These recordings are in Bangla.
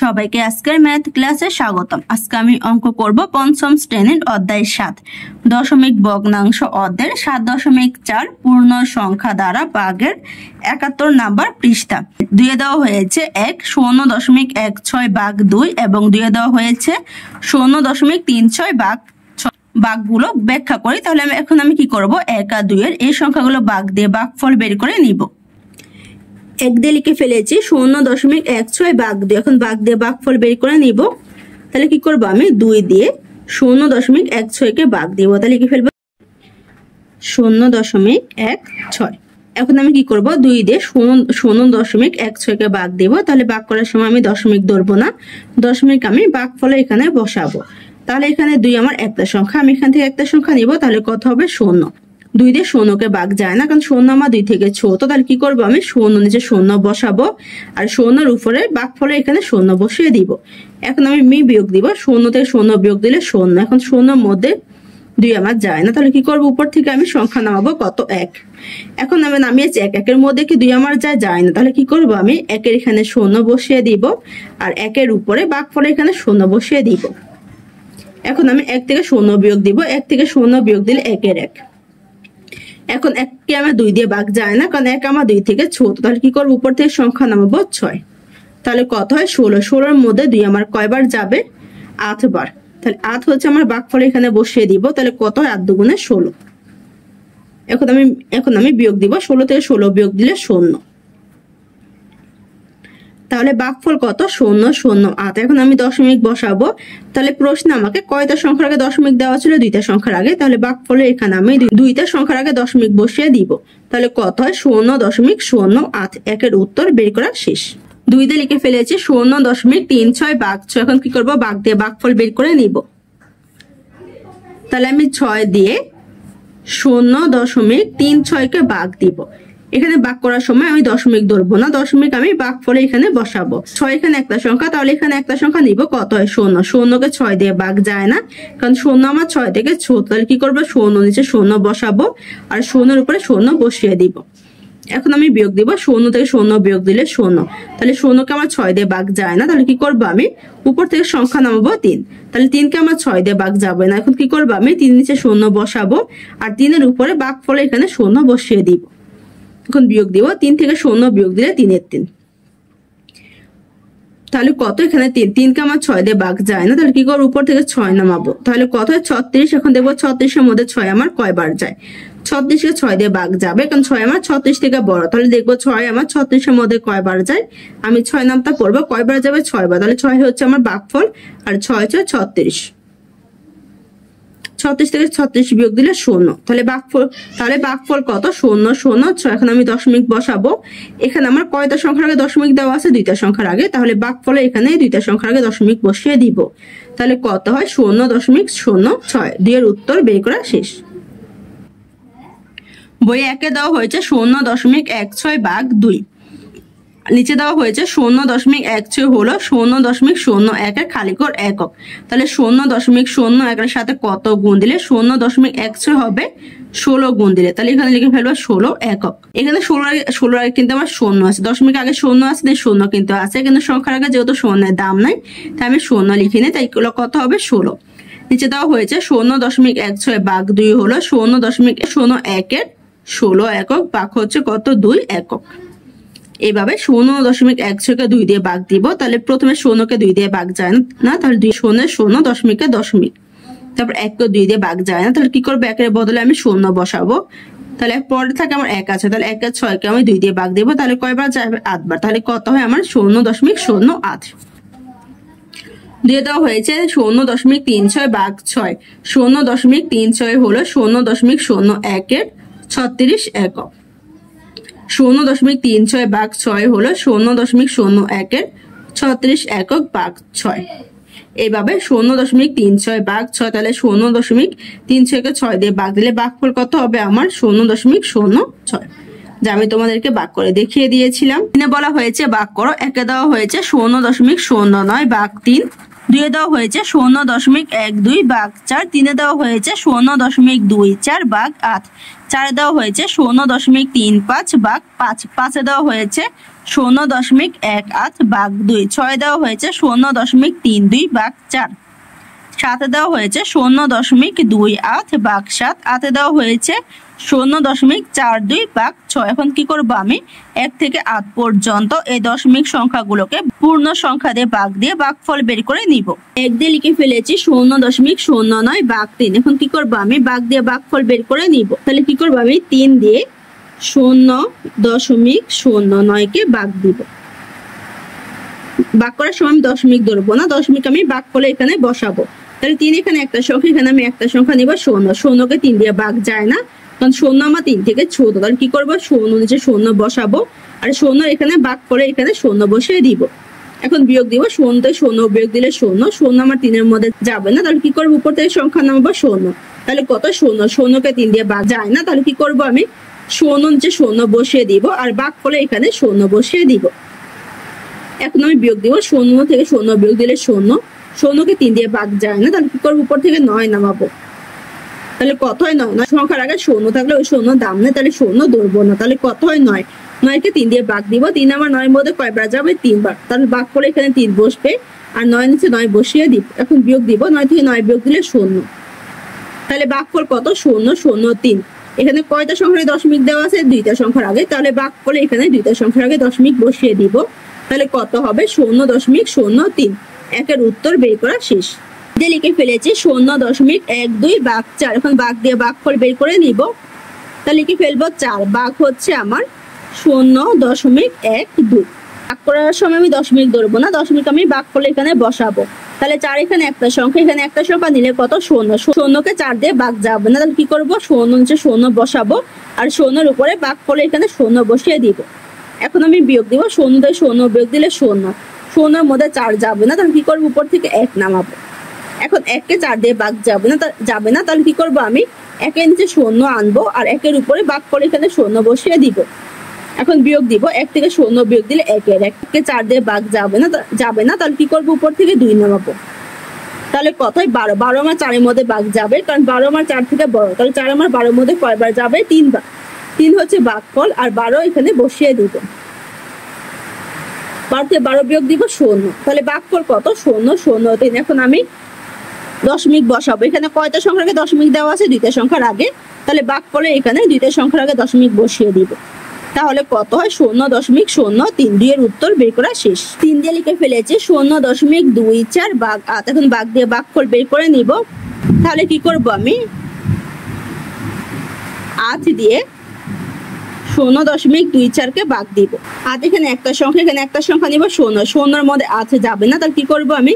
সবাইকে আজকের ম্যাথ ক্লাসে স্বাগতম। আজকে আমি অঙ্ক করব পঞ্চম শ্রেণীর অধ্যায় 7 দশমিক ভগ্নাংশ অধ্যায়ের 7.4 পূর্ণ সংখ্যা দ্বারা ভাগের 71 নাম্বার পৃষ্ঠা। দুয়ে দেওয়া হয়েছে 1 0.16 ভাগ 2 এবং দুয়ে দেওয়া হয়েছে 0.36 ভাগ ভাগগুলো ব্যাখ্যা করি। তাহলে এখন আমি কি করব, 1 আর 2 এর এই সংখ্যাগুলো ভাগ দিয়ে ভাগফল বের করে নিব। 1 দিয়ে লিখে ফেলেছি 0.16 ভাগ 2, এখন ভাগ দিয়ে ভাগফল বের করে নিব। তাহলে কি করব, আমি 2 দিয়ে 0.16 কে ভাগ দিব। তাহলে লিখে ফেলবো 0.16। এখন আমি কি করব, 2 দিয়ে 0.16 কে ভাগ দিব। তাহলে ভাগ করার সময় আমি দশমিক ধরবো না, দশমিক আমি ভাগফলে এখানে বসাবো। তাহলে এখানে 2 আমার একটা সংখ্যা, আমি এখান থেকে একটা সংখ্যা নিব। তাহলে কত হবে 0। 2 দিয়ে 0 কে ভাগ যায় না, কারণ 0 আমার 2 থেকে ছোট। তাহলে কি করবো, আমি 0 নিচে 0 বসাবো আর 0 উপরে ভাগফলে এখানে 0 বসিয়ে দিব। এখন আমি বিয়োগ দিব, 0 থেকে 0 বিয়োগ দিলে 0। এখন 0 মধ্যে 2 আমার যায় না, তাহলে কি করবো, উপর থেকে আমি সংখ্যা নামাবো কত 1। এখন আমি নামিয়েছি 1, 1 এর মধ্যে কি 2 আমার যায় না, তাহলে কি করবো, আমি 1 এর এখানে 0 বসিয়ে দিব আর 1 এর উপরে ভাগফলে এখানে 0 বসিয়ে দিব। এখন আমি 1 থেকে 0 বিয়োগ দিব, 1 থেকে 0 বিয়োগ দিলে 1 এর 1। এখন 1 কে আমার 2 দিয়ে ভাগ যায় না, কারণ 1 আমার 2 থেকে ছোট। তাহলে কি করবো, উপর থেকে সংখ্যা নামাবো 6। তাহলে কত হয় 16। 16 এর মধ্যে 2 আমার কয়বার যাবে, 8 বার। তাহলে 8 হচ্ছে আমার ভাগফলে এখানে বসিয়ে দিব। তাহলে কত হয়, 8 দুগুণে 16। এখন আমি বিয়োগ দিব, 16 থেকে 16 বিয়োগ দিলে 0। তাহলে ভাগফল কত, 0 0 8। এখন আমি দশমিক বসাবো। তাহলে প্রশ্ন আমাকে কয়টা সংখ্যার আগে দশমিক দেওয়া ছিল, 2টা সংখ্যার আগে। তাহলে ভাগফলে এখানে আমি 2টা সংখ্যার আগে দশমিক বসিয়ে দিব। তাহলে কত হয় 0.08। একের উত্তর বের করা শেষ। 2 দিয়ে লিখে ফেলেছি 0.36 ভাগ 6। এখন কি করব, ভাগ দিয়ে ভাগফল বের করে নিব। তাহলে আমি 6 দিয়ে 0.36 কে ভাগ দিব। এখানে ভাগ করার সময় আমি দশমিক ধরবো না, দশমিক আমি ভাগফলে এখানে বসাবো। 6 এখানে একটা সংখ্যা, তাহলে এখানে একটা সংখ্যা নিব, কত হয় 0। 0 কে 6 দিয়ে ভাগ যায় না, কারণ 0 আমার 6 থেকে ছোট। তাহলে কি করবো, 0 নিচে 0 বসাবো আর 0 উপরে 0 বসিয়ে দিব। এখন আমি বিয়োগ দিব, 0 থেকে 0 বিয়োগ দিলে 0। তাহলে 0 কে আমার 6 দিয়ে ভাগ যায় না, তাহলে কি করবো, আমি উপর থেকে সংখ্যা নামাবো 3। তাহলে 3 কে আমার 6 দিয়ে ভাগ যাবে না। এখন কি করবো, আমি 3 নিচে 0 বসাবো আর 3 এর উপরে ভাগফলে এখানে 0 বসিয়ে দিব। এখন বিয়োগ দিব, 3 থেকে 0 বিয়োগ দিলে 3 এর 3। তাহলে কত, এখানে 3। 3 কে আমার 6 দিয়ে ভাগ যায় না, তাহলে কি করবো, উপর থেকে 6 নামাবো। তাহলে কত হয় 36। এখন দেখবো 36 এর মধ্যে 6 আমার কয়বার যায়। 36 কে 6 দিয়ে ভাগ যাবে, কারণ 6 আমার 36 থেকে বড়। তাহলে দেখবো 6 আমার 36 এর মধ্যে কয়বার যায়। আমি 6 নামটা করবো, কয়বার যাবে, 6 বার। তাহলে 6 হচ্ছে আমার ভাগফল আর 6 6 36। 36 থেকে 36 বিয়োগ দিলে 0। তাহলে ভাগফল কত, 0 0 6। এখন আমি দশমিক বসাবো। এখানে আমার কয়টা সংখ্যার আগে দশমিক দেওয়া আছে, 2টা সংখ্যার আগে। তাহলে ভাগফলে এখানে 2টা সংখ্যার আগে দশমিক বসিয়ে দিব। তাহলে কত হয় 0.06। 2 এর উত্তর বের করা শেষ। বইয়ে 1 এ দেওয়া হয়েছে 0.16 ভাগ 2। নিচে দেওয়া হয়েছে 0.16 হলো 0.01 এর খালিকর একক। তাহলে 0.01 এর সাথে কত গুণ দিলে 0.16 হবে, 16 গুণ দিলে। তাহলে এখানে লিখে ফেলবো 16 একক। এখানে 16 আগে কিন্তু আমার 0 আছে, দশমিক আগে 0 আছে, 0 কিন্তু আছে, কিন্তু সংখ্যার আগে যেহেতু 0 দাম নাই, তাই আমি 0 লিখিনি। তাই কত হবে 16। নিচে দেওয়া হয়েছে 0.16 ভাগ 2 হলো 0.01 এর 16 একক, ভাগ হচ্ছে কত, 2 একক। এইভাবে 0.16 কে 2 দিয়ে ভাগ দিব। তাহলে প্রথমে 0 কে 2 দিয়ে ভাগ যায় না, তাহলে 2 0 0 দশমিকে দশমিক। তারপর 1 কে 2 দিয়ে ভাগ যায় না, তাহলে কি করবো, 1 এর বদলে আমি 0 বসাবো। তাহলে পরে থাকে আমার 1 আছে, তাহলে 1 এর 6 কে আমি 2 দিয়ে ভাগ দিব। তাহলে কয়বার যাবে, 8 বার। তাহলে কত হয় আমার 0.08। দিয়ে দেওয়া হয়েছে 0.36 ভাগ 6। 0.36 হলো 0.01 এর 36 একক। 0.36 ভাগ 6 হলো 0.01 এর 36 একক ভাগ 6। এইভাবে 0.36 ভাগ 6। তাহলে 0.36 কে 6 দিয়ে ভাগ দিলে ভাগফল কত হবে আমার 0.06, যা আমি তোমাদেরকে ভাগ করে দেখিয়ে দিয়েছিলাম। বলা হয়েছে ভাগ করো। 1 এ দেওয়া হয়েছে 0.09 ভাগ 3। দুইয়ে দেওয়া হয়েছে 0.12 ভাগ 4, 3-এ দেওয়া হয়েছে 0.24 ভাগ 8, 4-এ দেওয়া হয়েছে 0.35 ভাগ 5, 5-এ দেওয়া হয়েছে 0.18 ভাগ 2, 6-এ দেওয়া হয়েছে 0.32 ভাগ 4, 7-এ দেওয়া হয়েছে 0.28 ভাগ 7, 8-এ দেওয়া হয়েছে 0.42 ভাগ 6। এখন কি করব আমি 1 থেকে 8 পর্যন্ত এই দশমিক সংখ্যাগুলোকে পূর্ণ সংখ্যা দিয়ে ভাগ দিয়ে ভাগফল বের করে নিব। 1 দিয়ে লিখে ফেলেছি 0.09 ভাগ 3। এখন কি করব আমি ভাগ দিয়ে ভাগফল বের করে নিব। তাহলে কি করব আমি 3 দিয়ে 0.09 কে ভাগ দিব। ভাগ করার সময় আমি দশমিক ধরবো না, দশমিক আমি ভাগফলে এখানে বসাবো। তাহলে 3 এখানে একটা সংখ্যা, এখানে আমি একটা সংখ্যা নিব 0, 0-কে 3 দিয়ে ভাগ যায় না, কারণ 0 আমার 3 থেকে ছোট। তাহলে কি করবো 0 নিচে 0 বসাবো, আর 0 এখানে ভাগ করে এখানে 0 বসিয়ে দিব। এখন বিয়োগ দিব, 0 থেকে 0 বিয়োগ দিলে 0, 0 আমার 3-এর মধ্যে যাবে না, তাহলে কি করবো উপর থেকে সংখ্যা নামাবো 0। তাহলে কত 0, 0-কে 3 দিয়ে ভাগ যায় না, তাহলে কি করবো আমি 0 নিচে 0 বসিয়ে দিব, আর ভাগ করে এখানে 0 বসিয়ে দিব। এখন আমি বিয়োগ দিব, 0 থেকে 0 বিয়োগ দিলে 0, 0-কে 3 দিয়ে ভাগ যায় না, তাহলে কি করবো উপর থেকে 9 নামাবো। তাহলে কত হয় 9, সংখ্যার আগে 0 থাকলে ওই 0 দাম নেই, তাহলে 0 ধরবো না। তাহলে কত হয় 9, 9-কে 3 দিয়ে ভাগ দিব, 3 আমার 9-এর মধ্যে কয়বার যাবে 3 বার, তাহলে ভাগ করে এখানে 3 বসবে, আর 9 নিচে 9 বসিয়ে দিব। এখন বিয়োগ দিব, 9 থেকে 9 বিয়োগ দিলে 0, তাহলে ভাগফল কত 0, 0, 3। এখানে কয়টা সংখ্যার দশমিক দেওয়া আছে 2টা সংখ্যার আগে, তাহলে ভাগফলে এখানে 2টা সংখ্যার আগে দশমিক বসিয়ে দিব। তাহলে কত হবে 0.03। 1-এর উত্তর বের করা শেষ। দিয়ে লিখে ফেলেছি 0.12 ভাগ 4। এখন ভাগ দিয়ে ভাগফল বের করে নিব। তাহলে লিখে ফেলবো 4 ভাগ হচ্ছে আমার 0.12। ভাগ করার সময় আমি দশমিক ধরবো না, দশমিক আমি ভাগফলে এখানে বসাবো। তাহলে 4 এখানে একটা সংখ্যা, এখানে একটা সংখ্যা নিলে কত 0, 0-কে 4 দিয়ে ভাগ যাবে না, তাহলে কি করবো 0 নিচে 0 বসাবো, আর 0-এর উপরে ভাগফলে এখানে 0 বসিয়ে দিব। এখন আমি বিয়োগ দিব, 0 থেকে 0 বিয়োগ দিলে 0, 0-এর মধ্যে 4 যাবে না, তাহলে কি করবো উপর থেকে 1 নামাবো। এখন 1-কে 4 দিয়ে ভাগ যাবে না, তাহলে কি করবো আমি 1-এর নিচে 0 আনবো, আর 1-এর উপরে ভাগ করে এখানে 0 বসিয়ে দিব। এখন বিয়োগ দিব, 1 থেকে 0 বিয়োগ দিলে 1-কে 4 দিয়ে ভাগ যাবে না, তাহলে কি করবো উপর থেকে 2 নামাবো। তাহলে কত হয় 12, 12 আমার 4-এর মধ্যে ভাগ যাবে, কারণ 12 আমার 4 থেকে বড়, তাহলে 4 আমার 12-এর মধ্যে কয়বার যাবে 3 বার, 3 হচ্ছে ভাগফল, আর 12 এখানে বসিয়ে দিব। 12 থেকে 12 বিয়োগ দিব 0, তাহলে ভাগফল কত 0, 0, 3। এখন আমি দশমিক বসাবো, এখানে কয়টা সংখ্যার আগে দশমিক দেওয়া আছে 2টা সংখ্যার আগে, তাহলে ভাগফলে এখানে 2টা সংখ্যার আগে দশমিক বসিয়ে দিব। তাহলে কত হয় 0.03। 2-এর উত্তর বের করা শেষ। 3 দিয়ে লিখে ফেলেছি 0.24 ভাগ 8। এখন ভাগ দিয়ে ভাগফল বের করে নিব। তাহলে কি করব আমি 8 দিয়ে 0.24-কে ভাগ দিব। 8 এখানে একটা সংখ্যা, এখানে একটা সংখ্যা নিব 0, 0-এর মধ্যে 8 যাবে না, তাহলে কি করব আমি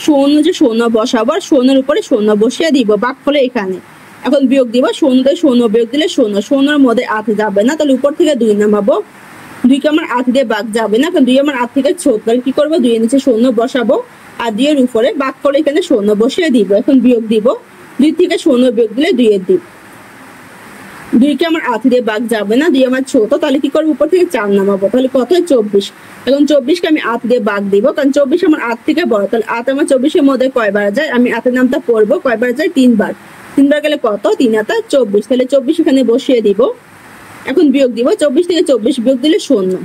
0 যে 0 বসাবো, আর 0-এর উপরে 0 বসিয়ে দিব ভাগফলে এখানে। এখন বিয়োগ দিব, 0 থেকে 0 বিয়োগ দিলে 0, 0-এর মধ্যে 8 যাবে না, তাহলে উপর থেকে 2 নামাবো। 2-কে আমার 8 দিয়ে ভাগ যাবে না, কারণ 2 আমার 8 থেকে ছোট, তাহলে কি করবো 2-এর নিচে 0 বসাবো, আর 2-এর উপরে ভাগফলে এখানে 0 বসিয়ে দিব। এখন বিয়োগ দিব, 2 থেকে 0 বিয়োগ দিলে 2-এর দিব। 2-কে আমার 8 দিয়ে ভাগ যাবে না, 2 আমার ছোট, তাহলে কি করবো উপর থেকে 4 নামাবো। তাহলে কত হয় 24। এখন 24-কে আমি 8 দিয়ে ভাগ দিব, কারণ 24 আমার 8 থেকে বড়, তাহলে 8 আমার 24-এর মধ্যে কয়বার যায়, আমি 8-এর নামটা পড়বো, কয়বার যায় 3 বার। 3 বার গেলে কত 3-8 24, তাহলে 24 এখানে বসিয়ে দিব। এখন বিয়োগ দিব, 24 থেকে 24 বিয়োগ দিলে 0,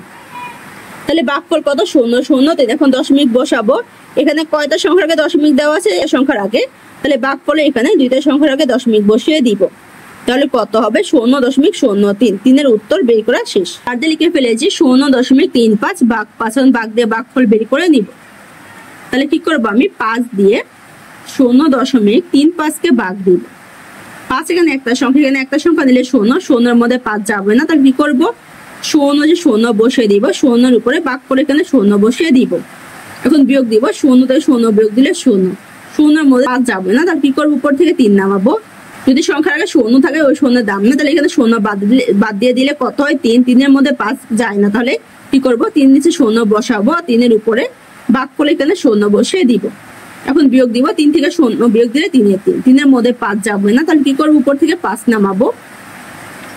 তাহলে ভাগফল কত 0, 0, 3। এখন দশমিক বসাবো, এখানে কয়টা সংখ্যার আগে দশমিক দেওয়া আছে এই সংখ্যার আগে, তাহলে ভাগফলে এখানে 2টা সংখ্যার আগে দশমিক বসিয়ে দিব। তাহলে কত হবে 0.03। 3-এর উত্তর বের করা শেষ। আর দিয়ে লিখে ফেলেছি 0.35 ভাগ 5। ভাগ দিয়ে ভাগফল বের করে নিব। তাহলে কি করবো আমি 5 দিয়ে 0.35-কে ভাগ দিব। 5 এখানে একটা সংখ্যা, এখানে একটা সংখ্যা নিলে 0, 0-এর মধ্যে 5 যাবে না, তাহলে কি করবো 0 যে 0 বসিয়ে দিব, 0-এর উপরে ভাগ করে এখানে 0 বসিয়ে দিব। এখন বিয়োগ দিব, 0 থেকে 0 বিয়োগ দিলে 0, 0-এর মধ্যে 5 যাবে না, তাহলে কি করবো উপর থেকে 3 নামাবো। যদি সংখ্যার আগে 0 থাকে ওই 0-এর দাম না, তাহলে এখানে 0 বাদ দিয়ে দিলে কত হয় 3, 3-এর মধ্যে 5 যায় না, তাহলে কি করবো 3 নিচে 0 বসাবো, 3-এর উপরে ভাগ করে এখানে 0 বসিয়ে দিব। এখন বিয়োগ দিব, 3 থেকে 0 বিয়োগ দিলে 3-এর 3, 3-এর মধ্যে 5 যাবে না, তাহলে কি করবো উপর থেকে 5 নামাবো।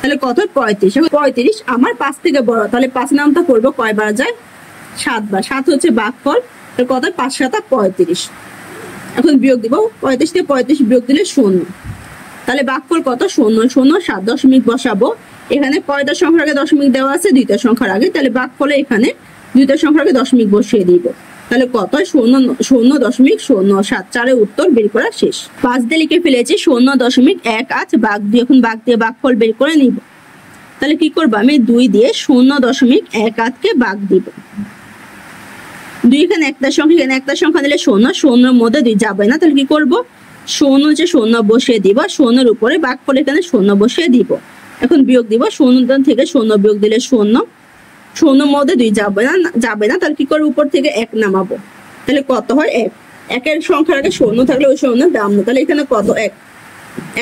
তাহলে কত 35। 35 আমার 5 থেকে বড়, তাহলে 5 নামটা করবো কয়বার যায় 7 বার। 7 হচ্ছে ভাগফল, তাহলে কত 5 7 35। এখন বিয়োগ দিব, 35 থেকে 35 বিয়োগ দিলে 0। তাহলে ভাগফল কত? 0 0 7 দশমিক বসাবো। এখানে কয়টা সংখ্যার আগে দশমিক দেওয়া আছে? দুইটা সংখ্যার আগে। তাহলে ভাগফলে এখানে দুইটা সংখ্যার আগে দশমিক বসিয়ে দিব। তাহলে কত? 0.007। 4 উত্তর বের করা শেষ। 5 দিয়ে লিখে ফেলেছি 0.18 ভাগ 2। এখন ভাগ দিয়ে ভাগফল বের করে নিব। তাহলে কি করবো? আমি 2 দিয়ে 0.18 কে ভাগ দিব। 2 এখানে একটা সংখ্যা, এখানে একটা সংখ্যা দিলে 0, 0 মধ্যে 2 যাবে না। তাহলে কি করব? 0 বসিয়ে দিব, 0 উপরে ভাগফল এখানে 0 বসিয়ে দিব। এখন বিয়োগ দিব, 0 থেকে 0 বিয়োগ দিলে 0, 0 মধ্যে 2 যাবে না। তাহলে কি করবো? উপর থেকে 1 নামাবো। তাহলে কত হয়? 1। 1 এর সংখ্যার আগে 0 থাকলে ওই 0 দাম না। তাহলে এখানে কত? 1।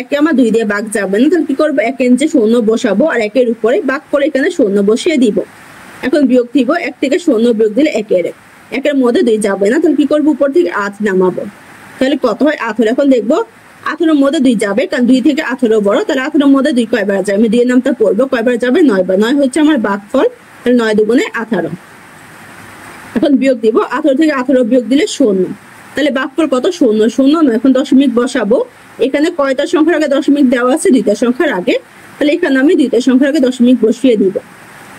1 আমার 2 দিয়ে ভাগ যাবে না। তাহলে কি করবো? 1 এর নিচে 0 বসাবো আর 1 এর উপরে ভাগফল এখানে 0 বসিয়ে দিব। এখন বিয়োগ দিব, 1 থেকে 0 বিয়োগ দিলে 1 এর 1 এর মধ্যে 2 যাবে না। তাহলে কি করবো? উপর থেকে 8 নামাবো। তাহলে কত হয়? 18। এখন দেখবো 18 মধ্যে 2 যাবে, কারণ 2 থেকে 18 বড়। তাহলে 18 মধ্যে 2 কয়বার যাবে? আমি 2 এর নামটা পড়বো। কয়বার যাবে? 9 বার। 9 হচ্ছে আমার ভাগফল। তাহলে 9 দুগুণে 18। এখন বিয়োগ দিব, 18 থেকে 18 বিয়োগ দিলে 0। তাহলে ভাগফল কত? 0 0 9। এখন দশমিক বসাবো। এখানে কয়টা সংখ্যার আগে দশমিক দেওয়া আছে? দুইটা সংখ্যার আগে। তাহলে এখানে আমি দুইটা সংখ্যার আগে দশমিক বসিয়ে দিব।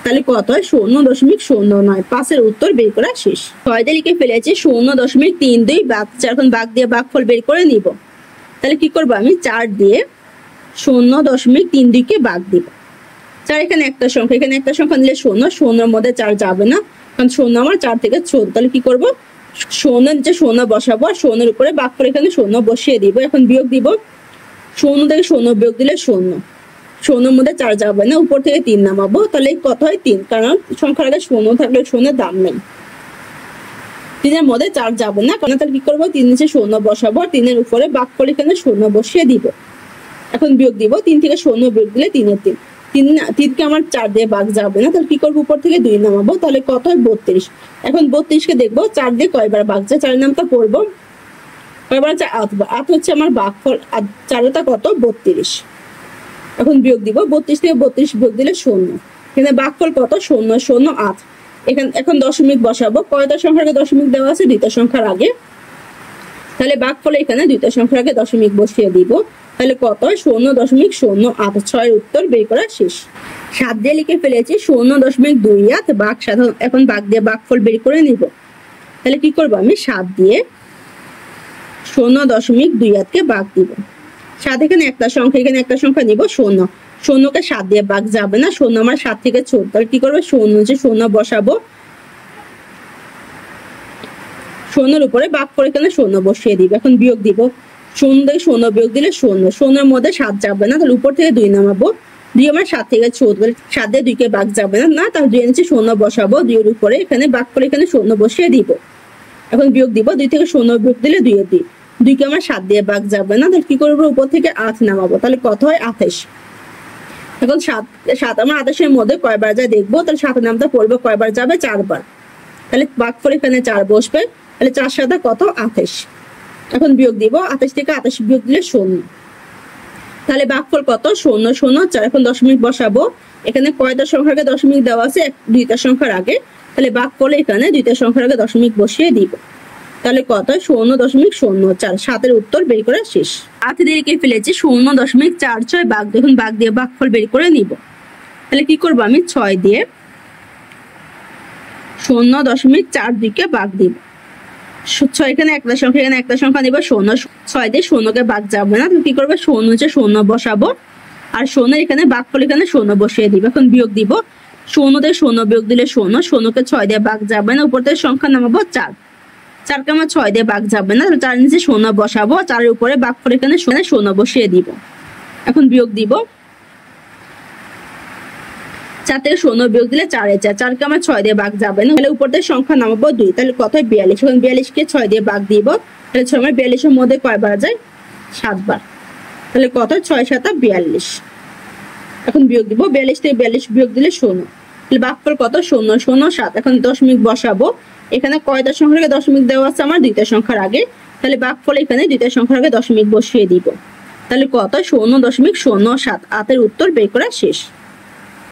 তাহলে কত হয়? 0.009। 5 এর উত্তর বের করা শেষ। 6 দিয়ে লিখে ফেলেছি 0.32 ভাগ 4। এখন ভাগ দিয়ে ভাগফল বের করে নিব। তাহলে কি করবো? আমি 4 দিয়ে 0.32 কে ভাগ দিব। 4 এখানে একটা সংখ্যা, এখানে একটা সংখ্যা দিলে 0, 0 এর মধ্যে 4 যাবে না, কারণ 0 আমার 4 থেকে ছোট। তাহলে কি করবো? 0 এর নিচে 0 বসাবো আর 0 এর উপরে ভাগফল এখানে 0 বসিয়ে দিব। এখন বিয়োগ দিব, 0 থেকে 0 বিয়োগ দিলে 0, 0 এর মধ্যে 4 যাবে না, উপর থেকে 3 নামাবো। তাহলে কত হয়? 3, কারণ সংখ্যার আগে 0 থাকলে 0 দাম নেই। 3 এর মধ্যে 4 যাবে না, কারণ তাহলে কি করবো? 3 নিচে 0 বসাবো আর 3 এর উপরে ভাগফল এখানে 0 বসিয়ে দিব। এখন বিয়োগ দিব, 3 থেকে 0 বিয়োগ দিলে 3 এর 3। 3 কে আমার 4 দিয়ে ভাগ যাবে না। তাহলে কি করবো? উপর থেকে 2 নামাবো। তাহলে কত হয়? 32। এখন 32 কে দেখবো 4 দিয়ে কয়বার ভাগ যায়? 4 এর নামটা পড়বো। কয়বার? 8 বার। 8 হচ্ছে আমার ভাগফল। 4টা কত? 32। এখন বিয়োগ দিব, 32 থেকে 32 বিয়োগ দিলে 0। এখানে ভাগফল কত? 0 0 8। এখন দশমিক বসাবো। কয়টা সংখ্যার আগে দশমিক দেওয়া আছে? দুইটা সংখ্যার আগে। তাহলে ভাগফলে এখানে দুইটা সংখ্যার আগে দশমিক বসিয়ে দিব। তাহলে কত? 0.08। 6 এর উত্তর বের করা শেষ। 7 দিয়ে লিখে ফেলেছি 0.28 ভাগ 7। এখন ভাগ দিয়ে ভাগফল বের করে নিব। তাহলে কি করবো? আমি 7 দিয়ে 0.28 কে ভাগ দিব। 7 এখানে একটা সংখ্যা, এখানে একটা সংখ্যা নিব 0, 0 কে 7 দিয়ে ভাগ যাবে না, 0 আমার 7 থেকে ছোট। তাহলে কি করবো? 0 বসাবো, 0 এর উপরে ভাগফল এখানে 0 বসিয়ে দিব। এখন বিয়োগ দিব, 0 থেকে 0 বিয়োগ দিলে 0, 0 এর মধ্যে 7 যাবে না। তাহলে উপর থেকে 2 নামাবো। 2 আমার 7 থেকে ছোট, 7 দিয়ে 2 কে ভাগ যাবে না। তাহলে 2 এর নিচে 0 বসাবো, 2 এর উপরে এখানে ভাগফল এখানে 0 বসিয়ে দিব। এখন বিয়োগ দিব, 2 থেকে 0 বিয়োগ দিলে 2 এর 2। 2 কে আমার 7 দিয়ে ভাগ যাবে না। তাহলে কি করবো? উপর থেকে 8 নামাবো। তাহলে কত হয়? 28। এখন 7 আমার 28 এর মধ্যে কয়বার যায় দেখবো। তাহলে 7 নামটা পড়বে, কয়বার যাবে? 4 বার। তাহলে ভাগফল এখানে 4 বসবে। তাহলে 4 7 কত? 28। এখন বিয়োগ দিব, 28 থেকে 28 বিয়োগ দিলে 0। তাহলে ভাগফল কত? 0 0 4। এখন দশমিক বসাবো। এখানে কয়টা সংখ্যার আগে দশমিক দেওয়া আছে? দুইটা সংখ্যার আগে। তাহলে ভাগফলে এখানে দুইটা সংখ্যার আগে দশমিক বসিয়ে দিব। তাহলে কত? 0.04। 7 এর উত্তর বের করা শেষ। 8 দিয়ে লিখে ফেলেছি 0.46 ভাগ। দেখুন ভাগ দিয়ে ভাগফল বের করে নিব। তাহলে কি করবো? আমি 6 দিয়ে 0.42 কে ভাগ দিব। 6 এখানে একটা সংখ্যা, এখানে একটা সংখ্যা নিব 0, 6 দিয়ে 0 কে ভাগ যাবে না। তুমি কি করবে? 0 বসাবো আর 0 এখানে ভাগফল এখানে 0 বসিয়ে দিব। এখন বিয়োগ দিব, 0 থেকে 0 বিয়োগ দিলে 0, 0 কে 6 দিয়ে ভাগ যাবে না, উপর থেকে সংখ্যা নামাবো 4, 4 কে আমার 6 দিয়ে ভাগ যাবে না। 4 নিচে 0 বসাবো, 4 এর উপরে ভাগফল এখানে 0 বসিয়ে দিব। এখন বিয়োগ দিব, 4 থেকে 0 বিয়োগ দিলে 4 এ 4, 4 কে আমার 6 দিয়ে ভাগ যাবে না। তাহলে উপর থেকে সংখ্যা নামাবো 2। তাহলে কত হয়? 42। এখন 42 কে 6 দিয়ে ভাগ দিব। তাহলে 6 আমার 42 এর মধ্যে কয়বার যায়? 7 বার। তাহলে কত? 6 7 42। এখন বিয়োগ দিব, 42 থেকে 42 বিয়োগ দিলে 0। তাহলে ভাগফল কত? 0 0 7। এখন দশমিক বসাবো। এখানে কয়টা সংখ্যার আগে দশমিক দেওয়া আছে? আমার দুইটা সংখ্যার আগে। তাহলে ভাগফল এখানে দুইটা সংখ্যার আগে দশমিক বসিয়ে দিব। তাহলে কত? 0.07। 8 এর উত্তর বের করা শেষ।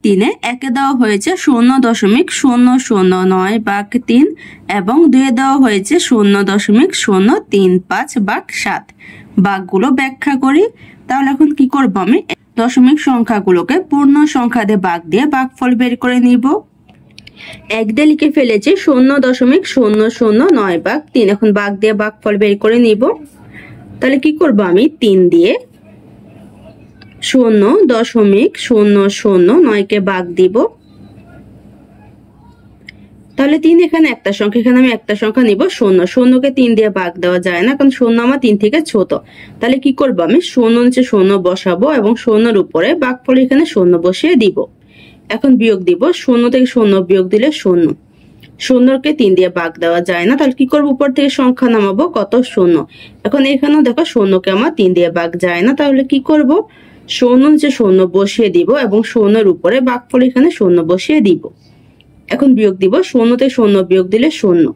3-এ একে দেওয়া হয়েছে 0.0009 / 3 এবং 2-এ দেওয়া হয়েছে 0.035 / 7। ভাগগুলো ব্যাখ্যা করি। তাহলে এখন কি করব, আমি দশমিক সংখ্যাগুলোকে পূর্ণ সংখ্যা দিয়ে ভাগ দিয়ে ভাগফল বের করে নিব। 1 দিয়ে লিখে ফেলেছি 0.009 / 3। এখন ভাগ দিয়ে ভাগফল বের করে নিব। তাহলে কি করব, আমি 3 দিয়ে 0.009 ভাগ দিব। তাহলে 3 এখানে একটা সংখ্যা, এখানে আমি একটা সংখ্যা নিব 0। কে 3 দিয়ে ভাগ দেওয়া যায় না, কারণ 0 আমার 3 থেকে ছোট। তাহলে কি করব, আমি 0 নিচে 0 বসাবো এবং 0-এর উপরে ভাগফল এখানে 0 বসিয়ে দিব। এখন বিয়োগ দিব, 0 থেকে 0 বিয়োগ দিলে 0। 0-কে 3 দিয়ে ভাগ দেওয়া যায় না, তাহলে কি করবো, উপর থেকে সংখ্যা নামাবো, কত 0। এখন এখানেও দেখো 0-কে আমার 3 দিয়ে ভাগ যায় না, তাহলে কি করব, 0 নিচে 0 বসিয়ে দিব এবং 0-এর উপরে ভাগফল এখানে 0 বসিয়ে দিব। এখন বিয়োগ দিব, 0 থেকে 0 বিয়োগ দিলে 0।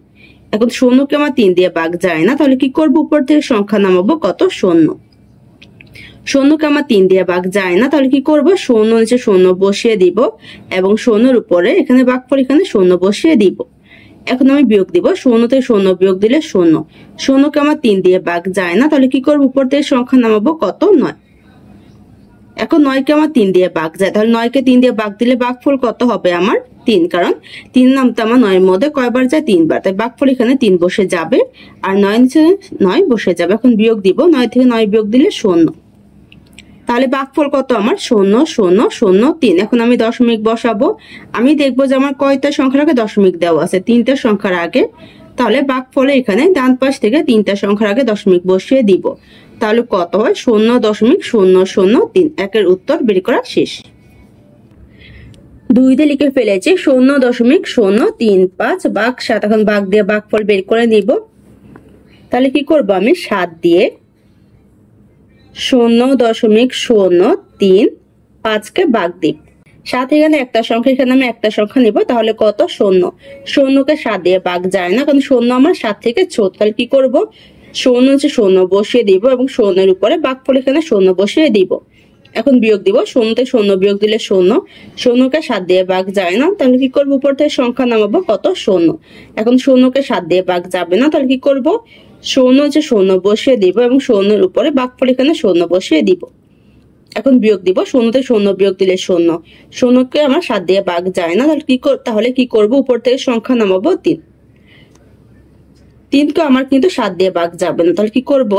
এখন 0-কে আমার 3 দিয়ে ভাগ যায় না, তাহলে কি করব, উপর থেকে সংখ্যা নামাবো, কত 0। 0-কে আমার 3 দিয়ে ভাগ যায় না, তাহলে কি করব, 0 নিচে 0 বসিয়ে দিব এবং 0-এর উপরে এখানে ভাগফল এখানে 0 বসিয়ে দিব। এখন আমি বিয়োগ দিব, 0 থেকে 0 বিয়োগ দিলে 0। 0-কে আমার 3 দিয়ে ভাগ যায় না, তাহলে কি করব, উপর থেকে সংখ্যা নামাবো, কত 9। এখন 9-কে আমার 3 দিয়ে ভাগ যায়, তাহলে 9-কে 3 দিয়ে ভাগ দিলে ভাগফল কত হবে আমার 3, কারণ 3 নামটা আমার 9-এর মধ্যে কয়বার যায়, 3 বার, তাই ভাগফল এখানে 3 বসে যাবে আর 9 নিচে 9 বসে যাবে। এখন বিয়োগ দিব, 9 থেকে 9 বিয়োগ দিলে 0। তাহলে ভাগফল কত আমার 0.003। এখন আমি দশমিক বসাবো। আমি দেখবো যে আমার কয়টা সংখ্যার আগে দশমিক দেওয়া আছে, 3টা সংখ্যার আগে। তাহলে ভাগফলে এখানে ডান পাশ থেকে 3টা সংখ্যার আগে দশমিক বসিয়ে দিব। তাহলে কত হয়, 0.003। একের উত্তর বের করা শেষ। 2 দিয়ে লিখে ফেলেছি 0.035 / 7। এখন ভাগ দিয়ে ভাগফল বের করে নিব। তাহলে কি করব, আমি 7 দিয়ে 0.035-কে ভাগ দিব। 7 এখানে একটা সংখ্যা, এখানে আমি একটা সংখ্যা নিব, তাহলে কত 0। 0-কে 7 দিয়ে ভাগ যায় না, কারণ 0 আমার 7 থেকে ছোট। তাহলে কি করব, 0 নিচে 0 বসিয়ে দিব এবং 0-এর উপরে ভাগফল এখানে 0 বসিয়ে দিব। এখন বিয়োগ দিব, 0 থেকে 0 বিয়োগ দিলে 0। 0-কে 7 দিয়ে ভাগ যায় না, তাহলে কি করব, উপর থেকে সংখ্যা নামাবো, কত 0। এখন 0-কে 7 দিয়ে ভাগ যাবে না, তাহলে কি করব, 0 নিচে 0 বসিয়ে দিব এবং 0-এর উপরে ভাগফল এখানে 0 বসিয়ে দিব। এখন বিয়োগ দিব, 0 থেকে 0 বিয়োগ দিলে 0। 0-কে আমার 7 দিয়ে ভাগ যায় না, তাহলে কি করব, উপর থেকে সংখ্যা নামাবো 3। 3-কে আমার কিন্তু 7 দিয়ে ভাগ যাবে না, তাহলে কি করব,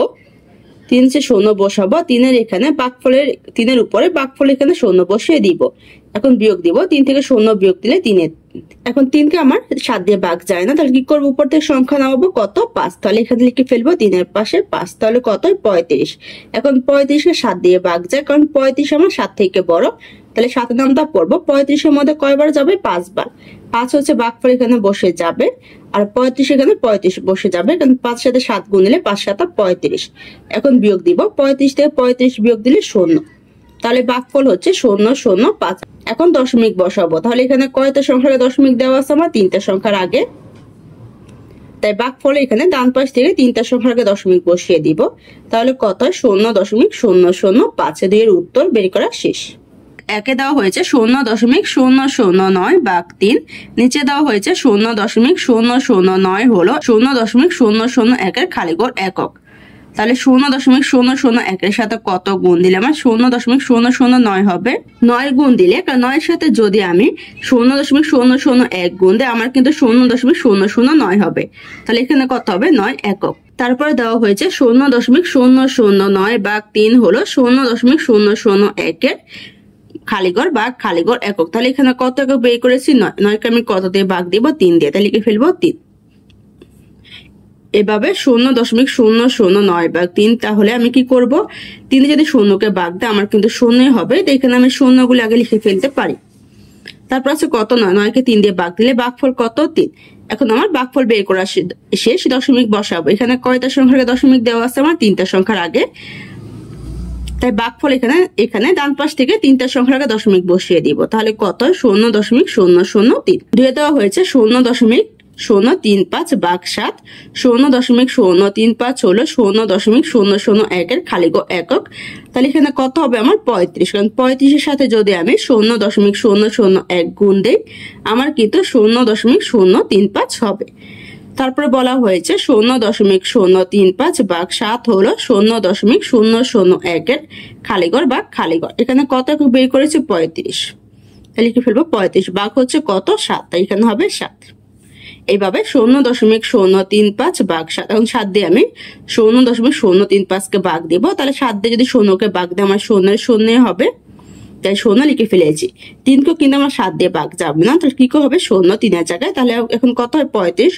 3 নিচে 0 বসাবো, 3-এর এখানে ভাগফলের 3-এর উপরে ভাগফল এখানে 0 বসিয়ে দিব। এখন বিয়োগ দিব, 3 থেকে 0 বিয়োগ দিলে 3-এর। এখন 3-কে আমার 7 দিয়ে ভাগ যায় না, তাহলে কি করবো, উপর থেকে সংখ্যা নামাবো, কত 5। তাহলে এখানে লিখে ফেলবো 3-এর পাশে 5। তাহলে কত 35। এখন 35-কে 7 দিয়ে ভাগ যায়, কারণ 35 আমার 7 থেকে বড়। তাহলে 7-এর নামটা পড়বো, 35-এর মধ্যে কয়বার যাবে, 5 বার। 5 হচ্ছে ভাগফল এখানে বসে যাবে আর 35 এখানে 35 বসে যাবে, কারণ 5 সাথে 7 গুণ দিলে 5 7 35। এখন বিয়োগ দিব, 35 থেকে 35 বিয়োগ দিলে 0। তাহলে ভাগফল হচ্ছে 0.05। এখন দশমিক বসাবো। তাহলে এখানে কয়টা সংখ্যার দশমিক দেওয়া আছে, আমার 3টা সংখ্যার আগে। তাই ভাগফলে এখানে ডান পাশ থেকে 3টা সংখ্যার আগে দশমিক বসিয়ে দিব। তাহলে কত হয়, 0.005। 2 এর উত্তর বের করা শেষ। একে দেওয়া হয়েছে 0.009 / 3। নিচে দেওয়া হয়েছে 0.009 হলো 0.001 খালিঘর একক। তাহলে 0.001 সাথে কত গুণ দিলে আমার 0.009 হবে। 9 গুণ দিলে, কারণ 9 সাথে যদি আমি 0.001 গুণ দিই, আমার কিন্তু 0.009 হবে। তাহলে এখানে কত হবে, 9 একক। তারপরে দেওয়া হয়েছে 0.009 / 3 হলো 0.001 খালিঘর বা খালিঘর একক। তাহলে এখানে কত একক বের করেছি, 9। 9-কে আমি কত দিয়ে ভাগ দিব, 3 দিয়ে। তাহলে লিখে ফেলবো 3। এভাবে 0.009 / 3। তাহলে আমি কি করব, 3 যদি 0-কে ভাগ দেয় আমার কিন্তু 0 হবে। তো এখানে আমি 0 আগে লিখে ফেলতে পারি। তারপর আছে কত, 9। 9-কে 3 দিয়ে ভাগ দিলে ভাগফল কত, 3। এখন আমার ভাগফল বের করা শেষ। দশমিক বসাবো। এখানে কয়টা সংখ্যার দশমিক দেওয়া আছে, আমার 3টা সংখ্যার আগে। তাই ভাগফল এখানে ডান পাশ থেকে 3টা সংখ্যার আগে দশমিক বসিয়ে দিব। তাহলে কত, 0.003। 2 দেওয়া হয়েছে 0.035 ভাগ 7। 0.035 হলো 0.001 খালিগড় একক। তাহলে এখানে কত হবে আমার 35, কারণ 35-এর সাথে যদি আমি 0.001 গুণ দেই আমার কিন্তু 0.035 হবে। তারপরে বলা হয়েছে 0.035 ভাগ 7 হলো 0.001 খালিগড় ভাগ খালিগড়। এখানে কত একক বের করেছে 35, তাহলে লিখে ফেলবো 35 ভাগ হচ্ছে কত 7, তাই এখানে হবে 7। এইভাবে 0.035 ভাগ 7, এখন 7 দিয়ে আমি 0.035 কে ভাগ দিব, তাহলে 7 দিয়ে যদি 0 কে ভাগ দিই আমার 0 হবে, তাই 0 লিখে ফেলেছি। 3 কে কিন্তু আমার 7 দিয়ে ভাগ যাবে না, তাহলে কি হবে 0 3-এর জায়গায়, তাহলে এখন কত হয় 35,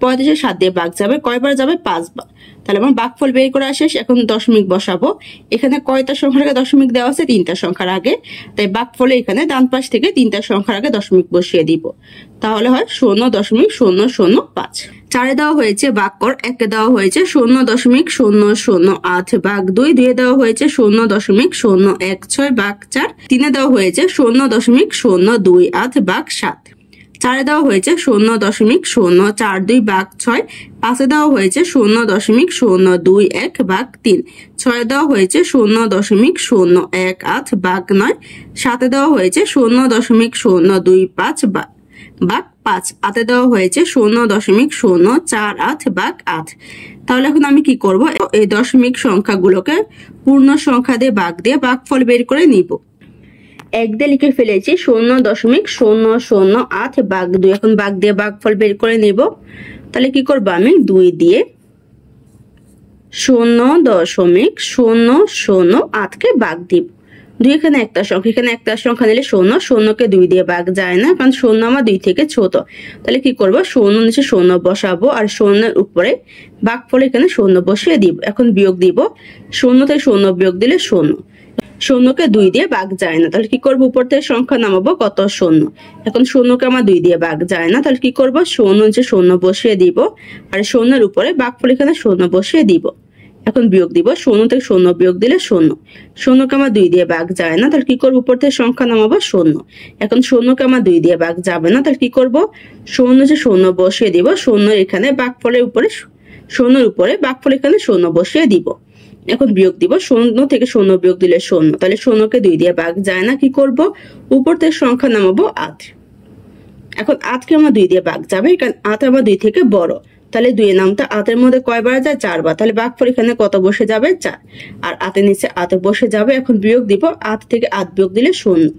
35-এর 7 দিয়ে ভাগ যাবে, কয়বার যাবে 5 বার। তাহলে আমার ভাগফল বের করা শেষ। এখন দশমিক বসাবো। এখানে কয়টা সংখ্যার আগে দশমিক দেওয়া আছে? 3টা সংখ্যার আগে, তাই ভাগফলে এখানে ডান পাশ থেকে 3টা সংখ্যার আগে দশমিক বসিয়ে দিব, তাহলে হয় 0.005। 4-এ দেওয়া হয়েছে ভাগকর, 1-এ দেওয়া হয়েছে 0.008 ভাগ 2, 2-এ দেওয়া হয়েছে 0.016 ভাগ 4, 3-এ দেওয়া হয়েছে 0.028 ভাগ 7, 4-এ দেওয়া হয়েছে 0.042 ভাগ 6, 5-এ দেওয়া হয়েছে 0.021 ভাগ 3, 6-এ দেওয়া হয়েছে 0.018 ভাগ 9, 7-এ দেওয়া হয়েছে 0.025 ভাগ 5, 8-এ দেওয়া হয়েছে 0.048 ভাগ 8। তাহলে এখন আমি কি করব? এই দশমিক সংখ্যাগুলোকে পূর্ণ সংখ্যা দিয়ে ভাগ দিয়ে ভাগফল বের করে নিব। 1 দিয়ে লিখে ফেলেছি 0.008 ভাগ 2, এখন ভাগ দিয়ে ভাগফল বের করে নিব। তাহলে কি করব? আমি 2 দিয়ে 0.008 কে ভাগ দিব। 2 এখানে একটা সংখ্যা, এখানে একটা সংখ্যা নিলে 0 কে 2 দিয়ে ভাগ যায় না, কারণ 0 আমার 2 থেকে ছোট। তাহলে কি করব? 0 নিচে 0 বসাবো, আর 0-এর উপরে ভাগফল এখানে 0 বসিয়ে দিব। এখন বিয়োগ দিব, 0 থেকে 0 বিয়োগ দিলে 0, 0 কে 2 দিয়ে ভাগ যায় না, তাহলে কি করব? উপর থেকে সংখ্যা নামাবো, কত 0। এখন 0 কে আমার 2 দিয়ে ভাগ যায় না, তাহলে কি করব? 0 নিচে 0 বসিয়ে দিব, আর 0-এর উপরে ভাগফল এখানে 0 বসিয়ে দিব। এখন বিয়োগ দিব, 0 থেকে 0 বিয়োগ দিলে 0, 0 কে আমার 2 দিয়ে ভাগ যায় না, তাহলে কি করব? উপর থেকে সংখ্যা নামাবো 0। এখন 0 কে আমার 2 দিয়ে ভাগ যাবে না, তাহলে কি করব? 0 নিচে 0 বসিয়ে দিব, 0 এখানে ভাগফলের উপরে 0-এর উপরে ভাগফল এখানে 0 বসিয়ে দিব। এখন বিয়োগ দিব, 0 থেকে 0 বিয়োগ দিলে 0, তাহলে 0 কে 2 দিয়ে ভাগ যায় না, কি করব? উপর থেকে সংখ্যা নামাবো 8। এখন 8 কে আমার 2 দিয়ে ভাগ যাবে, কারণ 8 আমার 2 থেকে বড়, তাহলে 2 এর নামটা 8-এর মধ্যে কয়বার যায়? 4 বার, তাহলে ভাগফল এখানে কত বসে যাবে? 4, আর 8-এর নিচে 8 বসে যাবে। এখন বিয়োগ দিব, 8 থেকে 8 বিয়োগ দিলে 0,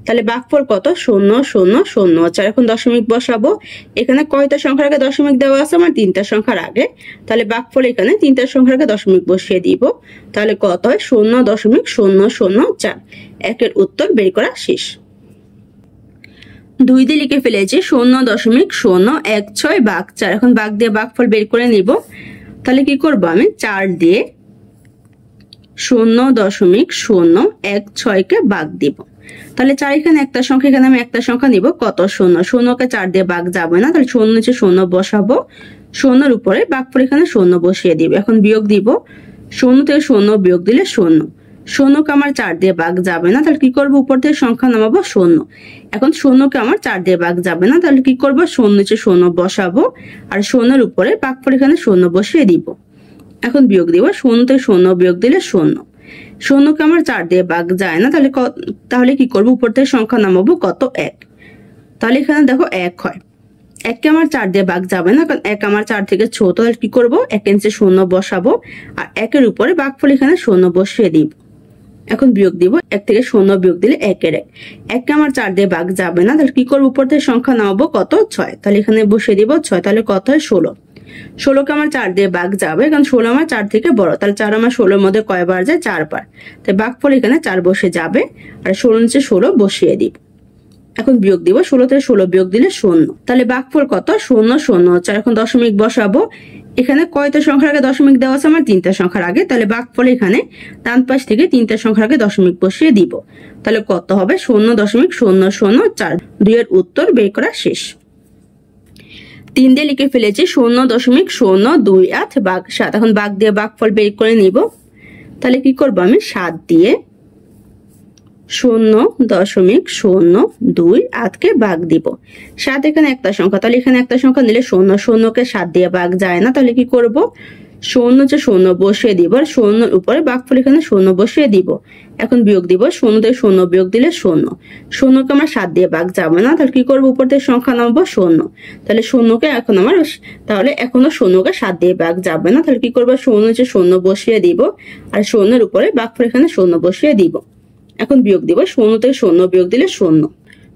তাহলে ভাগফল কত? 0.004। এখন দশমিক বসাবো, এখানে কয়টা সংখ্যার আগে দশমিক দেওয়া আছে? আমার 3টা সংখ্যার আগে, তাহলে ভাগফল এখানে 3টা সংখ্যার আগে দশমিক বসিয়ে দিব, তাহলে কত হয়? 0.004। 1-এর উত্তর বের করা শেষ। 2 দিয়ে লিখে ফেলেছি 0.016 ভাগ 4, এখন ভাগ দিয়ে ভাগফল বের করে নিব। তাহলে কি করব? আমি 4 দিয়ে 0.016 কে ভাগ দিব, তাহলে 4 এখানে একটা সংখ্যা, এখানে আমি একটা সংখ্যা নিব, কত? 0, 0 কে 4 দিয়ে ভাগ যাবে না, তাহলে 0 নিচে 0 বসাবো, 0-এর উপরে ভাগফল এখানে 0 বসিয়ে দিব। এখন বিয়োগ দিব, 0 থেকে 0 বিয়োগ দিলে 0, 0 কে আমার 4 দিয়ে ভাগ যাবে না, তাহলে কি করব? উপর থেকে সংখ্যা নামাবো 0। এখন 0 কে আমার 4 দিয়ে ভাগ যাবে না, তাহলে কি করব? 0 নিচে 0 বসাবো, আর 0-এর উপরে ভাগফল এখানে 0 বসিয়ে দিব। এখন বিয়োগ দিব, 0 থেকে 0 বিয়োগ দিলে 0, 0 কে আমার 4 দিয়ে ভাগ যায় না, তাহলে কি করব? উপর থেকে সংখ্যা নামাবো, কত? 1। তাহলে এখানে দেখো 1 হয়। 1 কে আমার 4 দিয়ে ভাগ যাবে না, কারণ 1 আমার 4 থেকে ছোট, তাহলে কি করব? 1-এর নিচে 0 বসাবো, আর 1-এর উপরে ভাগফল এখানে 0 বসিয়ে দিব। এখন বিয়োগ দিব, 1 থেকে 0 বিয়োগ দিলে 1-এর 1, 1 কে আমার 4 দিয়ে ভাগ যাবে না, তাহলে কি করব? উপর থেকে সংখ্যা নামাবো, কত? 6, তাহলে এখানে বসিয়ে দিব 6, তাহলে কত হয়? 16, 16 কে আমার 4 দিয়ে ভাগ যাবে, কারণ 16 আমার 4 থেকে বড়, তাহলে 4 আমার 16-এর মধ্যে কয়বার যায়? 4 বার, তাই ভাগফল এখানে 4 বসে যাবে, আর 16 নিচে 16 বসিয়ে দিব। এখন বিয়োগ দিব, 16 থেকে 16 বিয়োগ দিলে 0, তাহলে ভাগফল কত? 0.004। এখন দশমিক বসাবো, এখানে কয়টা সংখ্যার আগে দশমিক দেওয়া আছে? আমার 3টা সংখ্যার আগে, তাহলে ভাগফল এখানে ডান পাশ থেকে 3টা সংখ্যার আগে দশমিক বসিয়ে দিব, তাহলে কত হবে? 0.004। 2-এর উত্তর বের করা শেষ। 3 দিয়ে লিখে ফেলেছি 0.028 ভাগ 7, এখন ভাগ দিয়ে ভাগফল বের করে নিব। তাহলে কি করব? আমি 7 দিয়ে 0.002 8কে ভাগ দিব। 7 এখানে একটা সংখ্যা, তাহলে এখানে একটা সংখ্যা নিলে 0, 0কে 7 দিয়ে ভাগ যায় না, তাহলে কি করব 0 বসিয়ে দিব আর 0 উপরে ভাগফল এখানে 0 বসিয়ে দিব। এখন বিয়োগ দিব, 0 থেকে 0 বিয়োগ দিলে 0, 0কে আমরা 7 দিয়ে ভাগ যাবে না, তাহলে কি করব উপর থেকে সংখ্যা নামাবো 0, তাহলে 0কে এখন আমার তাহলে এখনো 0কে 7 দিয়ে ভাগ যাবে না, তাহলে কি করব 0 বসিয়ে দিব আর 0 উপরে ভাগফল এখানে 0 বসিয়ে দিব। এখন বিয়োগ দিব, 0 থেকে 0 বিয়োগ দিলে 0,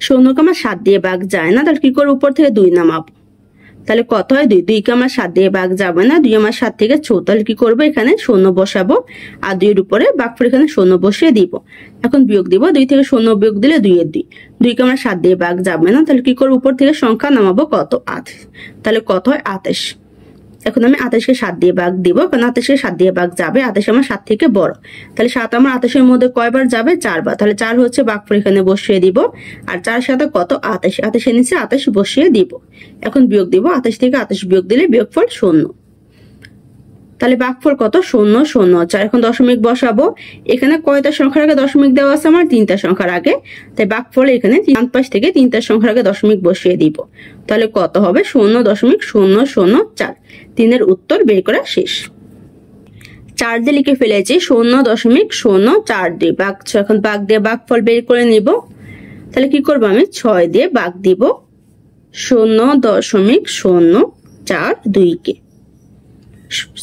0কে আমার 7 দিয়ে ভাগ যায় না, তাহলে কি করব উপর থেকে 2 নামাবো, তাহলে কত হয় 2, 2কে আমার 7 দিয়ে ভাগ যাবে না, 2 আমার 7 থেকে ছোট, তাহলে কি করবো এখানে 0 বসাবো আর 2 এর উপরে ভাগফল এখানে 0 বসিয়ে দিব। এখন বিয়োগ দিব, 2 থেকে 0 বিয়োগ দিলে 2 এর 2, 2কে আমার 7 দিয়ে ভাগ যাবে না, তাহলে কি করবো উপর থেকে সংখ্যা নামাবো কত 8, তাহলে কত হয় 28। এখন আমি 28কে 7 দিয়ে ভাগ দিব, কারণ 28কে 7 দিয়ে ভাগ যাবে, 28 আমার 7 থেকে বড়, তাহলে 7 আমার 28-এর মধ্যে কয়বার যাবে 4 বার, তাহলে 4 হচ্ছে ভাগফল এখানে বসিয়ে দিব আর 4 সাথে কত 28, 28-এর নিচে 28 বসিয়ে দিব। এখন বিয়োগ দিব, 28 থেকে 28 বিয়োগ দিলে বিয়োগফল 0, তাহলে ভাগফল কত 0, 0, 4। এখন দশমিক বসাবো, এখানে কয়টা সংখ্যার আগে দশমিক দেওয়া আছে আমার 3টা সংখ্যার আগে, তাই ভাগফল এখানে 3 পাশ থেকে 3টা সংখ্যার আগে দশমিক বসিয়ে দিব, তাহলে কত হবে 0.004। 3 উত্তর বের করা শেষ। 4 দিয়ে লিখে ফেলেছি 0.042 ভাগ 6। এখন ভাগ দিয়ে ভাগফল বের করে নিব, তাহলে কি করবো আমি 6 দিয়ে ভাগ দিব 0.042 কে।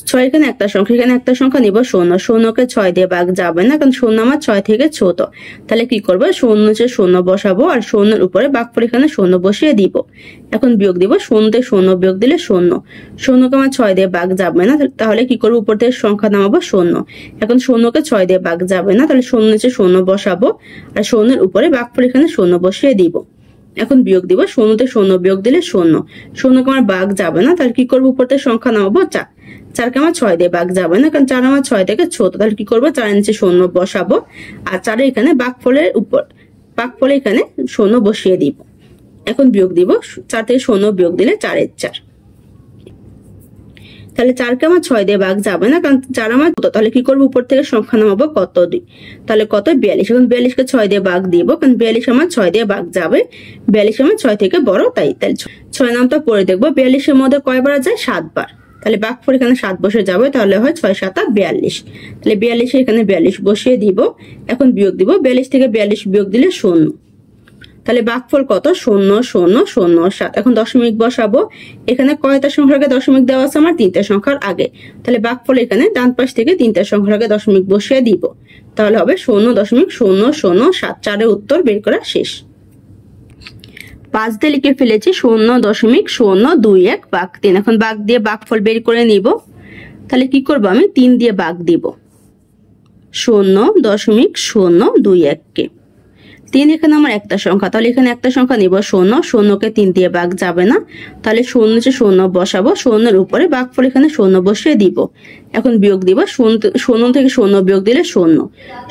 6 এখানে একটা সংখ্যা, এখানে একটা সংখ্যা নিব 0, 0কে 6 দিয়ে ভাগ যাবে না, কারণ 0 আমার 6 থেকে ছোট, তাহলে কি করবো 0 বসাবো আর 0 উপরে ভাগফল এখানে 0 বসিয়ে দিব। এখন বিয়োগ দিব, 0 থেকে 0 বিয়োগ দিলে 0, 0কে আমার 6 দিয়ে ভাগ যাবে না, তাহলে কি করবো উপর থেকে সংখ্যা নামাবো 0। এখন 0কে 6 দিয়ে ভাগ যাবে না, তাহলে 0 বসাবো আর 0 উপরে ভাগফল এখানে 0 বসিয়ে দিব। এখন বিয়োগ দিব, 0 থেকে 0 বিয়োগ দিলে 0, 0কে আমার ভাগ যাবে না, তাহলে কি করবো উপর থেকে সংখ্যা নামাবো 4, 4কে আমার 6 দিয়ে ভাগ যাবে না, কারণ 4 আমার 6 থেকে ছোট, তাহলে কি করবো 4 এর নিচে 0 বসাবো আর 4 এখানে ভাগফলের উপর ভাগফলে এখানে 0 বসিয়ে দিব। এখন বিয়োগ দিব, 4 থেকে 0 বিয়োগ দিলে 4 এর 4, তাহলে 4কে আমার 6 দিয়ে ভাগ যাবে না, কারণ 4 আমার ছোট, তাহলে কি করবো উপর থেকে সংখ্যা নামাবো কত 2, তাহলে কত 42। এখন 42কে 6 দিয়ে ভাগ দিব, কারণ 42 আমার 6 দিয়ে ভাগ যাবে, 42 আমার 6 থেকে বড়, তাই 6 নামটা পরে দেখবো 42-এর মধ্যে কয়বার যায় 7 বার, তাহলে ভাগফল এখানে 7 বসে যাবে, তাহলে হয় 6 7 42, তাহলে 42 এখানে 42 বসিয়ে দিব। এখন বিয়োগ দিব, 42 থেকে 42 বিয়োগ দিলে 0, তাহলে ভাগফল কত 0.007। এখন দশমিক বসাবো, এখানে কয়টা সংখ্যার আগে দশমিক দেওয়া আছে আমার 3টা সংখ্যার আগে, তাহলে ভাগফল এখানে ডান পাশ থেকে 3টা সংখ্যার আগে দশমিক বসিয়ে দিব, তাহলে হবে 0.007। 4 উত্তর বের করা শেষ। 5 দিয়ে লিখে ফেলেছি 0.021 ভাগ 3। এখন ভাগ দিয়ে ভাগফল বের করে নিব, তাহলে কি করবো আমি 3 দিয়ে ভাগ দিব 0.021 কে। 3 এখানে আমার একটা সংখ্যা, তাহলে এখানে একটা সংখ্যা নিব 0, 0কে 3 দিয়ে ভাগ যাবে না, তাহলে 0 বসাবো, 0 উপরে ভাগফল এখানে 0 বসিয়ে দিব। এখন বিয়োগ দিব, 0 থেকে 0 বিয়োগ দিলে 0,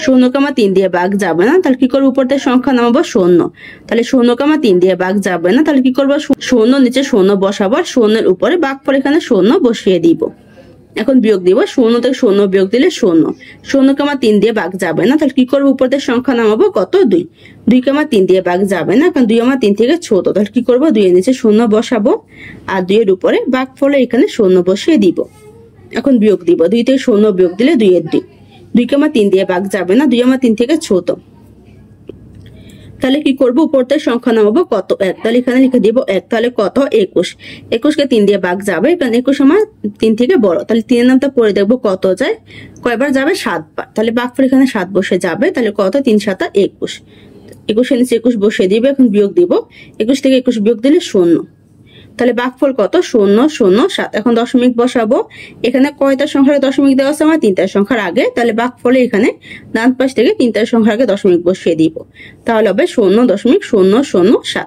0কে আমার 3 দিয়ে ভাগ যাবে না, তাহলে কি করবো উপর থেকে সংখ্যা নামাবো 0, তাহলে 0কে আমার 3 দিয়ে ভাগ যাবে না, তাহলে কি করবো 0 নিচে 0 বসাবো আর 0 উপরে ভাগফল এখানে 0 বসিয়ে দিব। এখন বিয়োগ দিব, 0 থেকে 0 বিয়োগ দিলে 0, 0কে আমার 3 দিয়ে ভাগ যাবে না, তাহলে কি করবো উপর থেকে সংখ্যা নামাবো কত 2, 2কে আমার 3 দিয়ে ভাগ যাবে না, কারণ 2 আমার 3 থেকে ছোট, তাহলে কি করবো 2 এর নিচে 0 বসাবো আর 2 এর উপরে ভাগফলে এখানে 0 বসিয়ে দিব। এখন বিয়োগ দিব, 2 থেকে 0 বিয়োগ দিলে 2 এর 2, 2কে আমার 3 দিয়ে ভাগ যাবে না, 2 আমার 3 থেকে ছোট, তাহলে কি করবো উপর থেকে সংখ্যা নামাবো কত 1, তাহলে এখানে লিখে দিব 1, তাহলে কত 21, 21কে 3 দিয়ে ভাগ যাবে, কারণ 21 আমার 3 থেকে বড়, তাহলে 3 এর নামটা পরে দেখবো কত যায়, কয়বার যাবে 7 বার, তাহলে ভাগফল এখানে 7 বসে যাবে, তাহলে কত 3 7 21, 21 এর নিচে 21 বসিয়ে দিবে। এখন বিয়োগ দিব, 21 থেকে 21 বিয়োগ দিলে 0, তাহলে ভাগফল কত 0.07। এখন দশমিক বসাবো, এখানে কয়টা সংখ্যার দশমিক দেওয়া আছে আমার 3টা সংখ্যার আগে, তাহলে ভাগফলে এখানে ডান পাশ থেকে 3টা সংখ্যার আগে দশমিক বসিয়ে দিব, তাহলে হবে 0.007।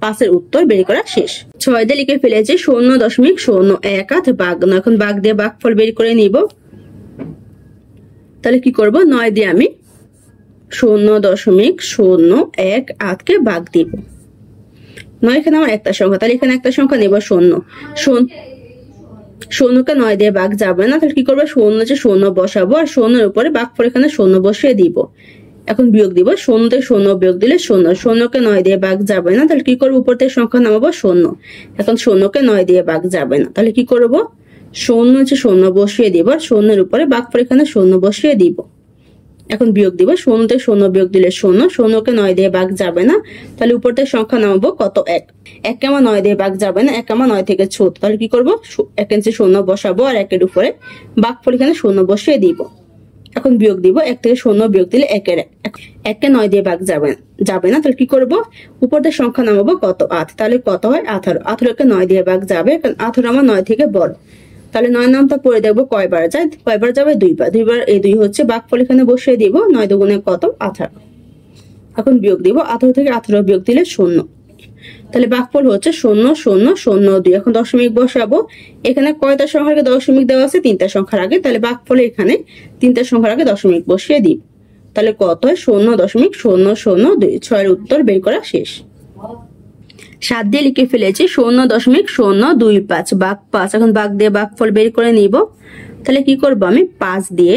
5 উত্তর বের করা শেষ। 6 দিয়ে লিখে ফেলেছি 0.018 ভাগ 9। এখন ভাগ দিয়ে ভাগফল বের করে নিব, তাহলে কি করব 9 দিয়ে আমি 0.018 কে ভাগ দিব। 9 এখানে আমার একটা সংখ্যা, তাহলে এখানে একটা সংখ্যা নেব 0, 0কে 9 দিয়ে ভাগ যাবে না, তাহলে কি করবো 0 বসাবো আর 0 উপরে ভাগফল এখানে 0 বসিয়ে দিব। এখন বিয়োগ দিব, শূন্য থেকে শূন্য বিয়োগ দিলে শূন্য, শূন্যকে 9 দিয়ে ভাগ যাবে না, তাহলে কি করবো, উপর থেকে সংখ্যা নামাবো শূন্য। এখন শূন্যকে 9 দিয়ে ভাগ যাবে না, তাহলে কি করব, শূন্য হচ্ছে শূন্য বসিয়ে দিব, আর শূন্যের উপরে ভাগফল এখানে শূন্য বসিয়ে দিব। এখন বিয়োগ দিব, শূন্য থেকে শূন্য বিয়োগ দিলে শূন্য, শূন্যকে 9 দিয়ে ভাগ যাবে না, তাহলে উপর থেকে সংখ্যা নামাবো কত, 1। 1 আমার 9 দিয়ে ভাগ যাবে না, 1 আমার 9 থেকে ছোট, তাহলে কি করব, 1 নিচে শূন্য বসাবো, আর 1 এর উপরে ভাগফল এখানে শূন্য বসিয়ে দিব। এখন বিয়োগ দিব, 1 থেকে শূন্য বিয়োগ দিলে 1 কে 9 দিয়ে ভাগ যাবে না, তাহলে কি করব, উপর থেকে সংখ্যা নামাবো কত, 8, তাহলে কত হয় 18। 18কে 9 দিয়ে ভাগ যাবে, কারণ 18 আমার 9 থেকে বড়, তাহলে 9 নামটা পড়ে দেখবো কয়বার যায়, কয়বার যাবে, 2 বার। 2 বার, এই 2 হচ্ছে ভাগফল এখানে বসিয়ে দিব, 9 দুগুণে কত, 18। এখন বিয়োগ দিব, 18 থেকে 18 বিয়োগ দিলে 0, তাহলে ভাগফল হচ্ছে 0 0 0 2। এখন দশমিক বসাবো, এখানে কয়টা সংখ্যার আগে দশমিক দেওয়া আছে, 3টা সংখ্যার আগে, তাহলে ভাগফলে এখানে 3টা সংখ্যার আগে দশমিক বসিয়ে দিব, তাহলে কত হয়, 0.002। 6 এর উত্তর বের করা শেষ। 7 দিয়ে লিখে ফেলেছি 0.025 ভাগ 5। এখন ভাগ দিয়ে ভাগফল বের করে নিব, তাহলে কি করব, আমি 5 দিয়ে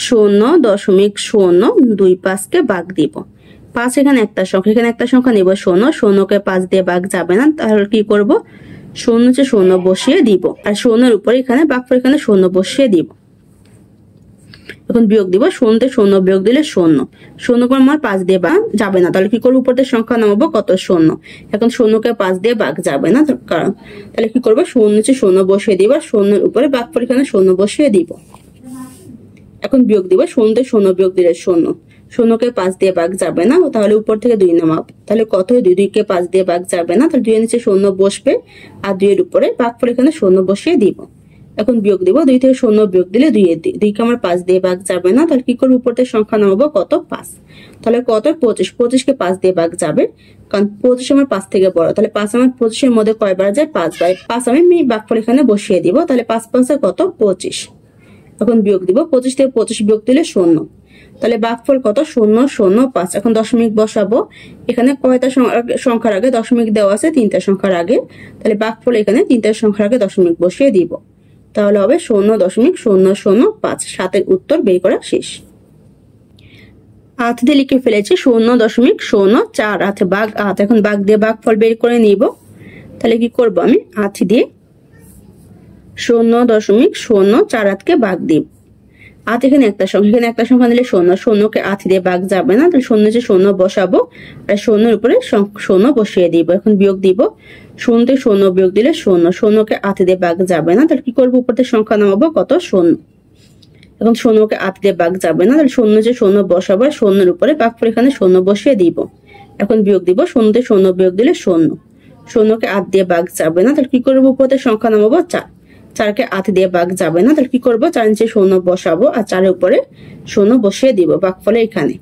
0.025 কে ভাগ দিব। 5 এখানে একটা সংখ্যা, এখানে একটা সংখ্যা নিব 0, 0কে 5 দিয়ে ভাগ যাবে না, তাহলে কি করব, 0 হচ্ছে 0 বসিয়ে দিব, আর 0 এর উপরে এখানে ভাগফল এখানে 0 বসিয়ে দিব। এখন বিয়োগ দিব, 0 থেকে 0 বিয়োগ দিলে 0, 0 করে আমার 5 দিয়ে ভাগ যাবে না, তাহলে কি করবো, উপর থেকে সংখ্যা নামাবো কত, 0। এখন 0কে 5 দিয়ে ভাগ যাবে না, কারণ তাহলে কি করবো, 0 নিচে 0 বসিয়ে দিব, আর 0 এর উপরে ভাগফল এখানে 0 বসিয়ে দিব। এখন বিয়োগ দিব, 0 থেকে 0 বিয়োগ দিলে 0, 0কে 5 দিয়ে ভাগ যাবে না, তাহলে উপর থেকে 2 নামাবো, তাহলে কত হয়, 2 কে 5 দিয়ে ভাগ যাবে না, তাহলে 2 এর নিচে 0 বসবে, আর 2 এর উপরে ভাগফল এখানে 0 বসিয়ে দিব। এখন বিয়োগ দিব, 2 থেকে 0 বিয়োগ দিলে 2 কে আমার 5 দিয়ে ভাগ যাবে না, তাহলে কি করবো, উপর থেকে সংখ্যা নামাবো কত, 5, তাহলে কত, 25। 25কে 5 দিয়ে ভাগ যাবে, কারণ 25 আমার 5 থেকে বড়, তাহলে 5 আমার 25 এর মধ্যে কয়বার যায়, 5 বার। 5 আমি ভাগফল এখানে বসিয়ে দিব, তাহলে 5 5 কত, 25। এখন বিয়োগ দিব, 25 থেকে 25 বিয়োগ দিলে 0, তাহলে ভাগফল কত, 0.05। এখন দশমিক বসাবো, এখানে কয়টা সংখ্যার আগে দশমিক দেওয়া আছে, 3টা সংখ্যার আগে, তাহলে ভাগফল এখানে 3টা সংখ্যার আগে দশমিক বসিয়ে দিব, তাহলে হবে 0.005। 7 এর উত্তর বের করা শেষ। 8 দিয়ে লিখে ফেলেছি 0.04 ভাগ 8। এখন ভাগ দিয়ে ভাগফল বের করে নিব, তাহলে কি করব, আমি 8 দিয়ে 0.04 কে ভাগ দিব। 8 এখানে একটা সংখ্যা, এখানে একটা সংখ্যা নিলে 0, 0কে 8 দিয়ে ভাগ যাবে না, তাহলে 0 নিচে 0 বসাবো, আর 0 এর উপরে 0 বসিয়ে দিব। এখন বিয়োগ দিব, 0 থেকে 0 বিয়োগ দিলে 0, 0কে 8 দিয়ে ভাগ যাবে না, তাহলে কি করবো, উপর থেকে সংখ্যা নামাবো কত, 0। এখন 0কে 8 দিয়ে ভাগ যাবে না, তাহলে 0 নিচে 0 বসাবো, আর 0 এর উপরে ভাগফল এখানে 0 বসিয়ে দিব। এখন বিয়োগ দিব, 0 থেকে 0 বিয়োগ দিলে 0, 0কে 8 দিয়ে ভাগ যাবে না, তাহলে কি করবো, উপর থেকে সংখ্যা নামাবো 4, 4কে 8 দিয়ে ভাগ যাবে না, তাহলে কি করবো, 4 নিচে 0 বসাবো, আর 4 এর উপরে 0 বসিয়ে দিব ভাগফলে এখানে।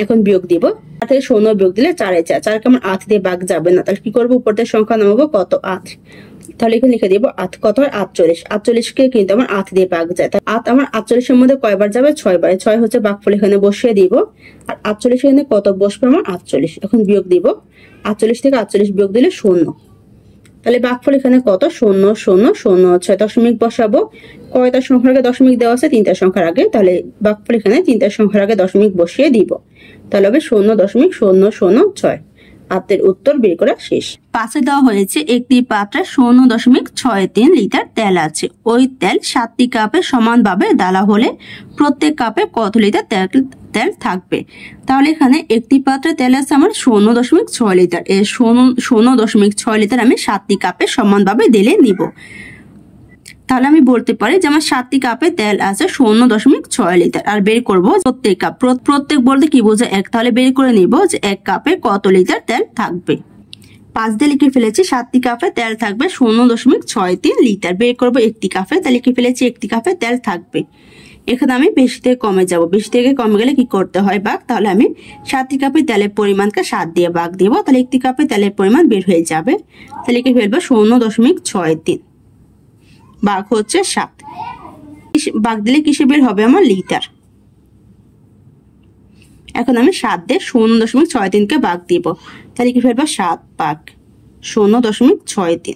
এখন বিয়োগ দিব, 4 থেকে 0 বিয়োগ দিলে 4 4কে আমার 8 দিয়ে ভাগ যাবে না, তাহলে কি করবো, উপর থেকে সংখ্যা নামাবো কত, 8, তাহলে এখানে লিখে দিব 8, কত হয় 48। 48কে কিন্তু আমার 8 দিয়ে ভাগ যায়, 8 আমার 48 এর মধ্যে কয়বার যাবে, 6 বার। 6 হচ্ছে ভাগফল এখানে বসিয়ে দিব, আর 48 এখানে কত বসবে, আমার 48। এখন বিয়োগ দিব, 48 থেকে 48 বিয়োগ দিলে 0, তাহলে ভাগফল এখানে কত, 0 0 0 হচ্ছে। দশমিক বসাবো, কয়টা সংখ্যার আগে দশমিক দেওয়া আছে, 3টা সংখ্যার আগে, তাহলে ভাগফল এখানে 3টা সংখ্যার আগে দশমিক বসিয়ে দিব, তাহলে হবে 0.006। 8 এর উত্তর বের করা শেষ। 5 দেওয়া হয়েছে একটি পাত্রে 0.63 লিটার তেল আছে, ওই তেল 7টি কাপে সমানভাবে ঢালা হলে প্রত্যেক কাপে কত লিটার তেল থাকবে। তাহলে এখানে একটি পাত্রে তেল আছে আমার 0.6 লিটার, এই 0.6 লিটার আমি 7টি কাপে সমানভাবে ঢেলে নিব। তাহলে আমি বলতে পারি যে আমার 7টি কাপে তেল আছে 0.6 লিটার, আর বের করব প্রত্যেক কাপ, প্রত্যেক বলতে কি বোঝায়, 1, তাহলে বের করে নিব যে 1 কাপে কত লিটার তেল থাকবে। 5 দিয়ে লিখে ফেলেছি 7টি কাপে তেল থাকবে 0.63 লিটার, বের করব একটি কাপে, তাহলে লিখে ফেলেছি একটি কাপে তেল থাকবে। এখানে আমি বেশি থেকে কমে যাব, বেশি থেকে কমে গেলে কি করতে হয়, ভাগ, তাহলে আমি 7টি কাপে তেলের পরিমাণকে 7 দিয়ে ভাগ দিব, তাহলে একটি কাপে তেলের পরিমাণ বের হয়ে যাবে, তাহলে লিখে ফেলবো 0.63 ভাগ হচ্ছে 7, ভাগ দিলে কিসে বের হবে, আমার লিটার। এখন আমি 7 দিয়ে 0.63 কে ভাগ দিব, তাহলে কি ফেলবো 7 ভাগ 0.63।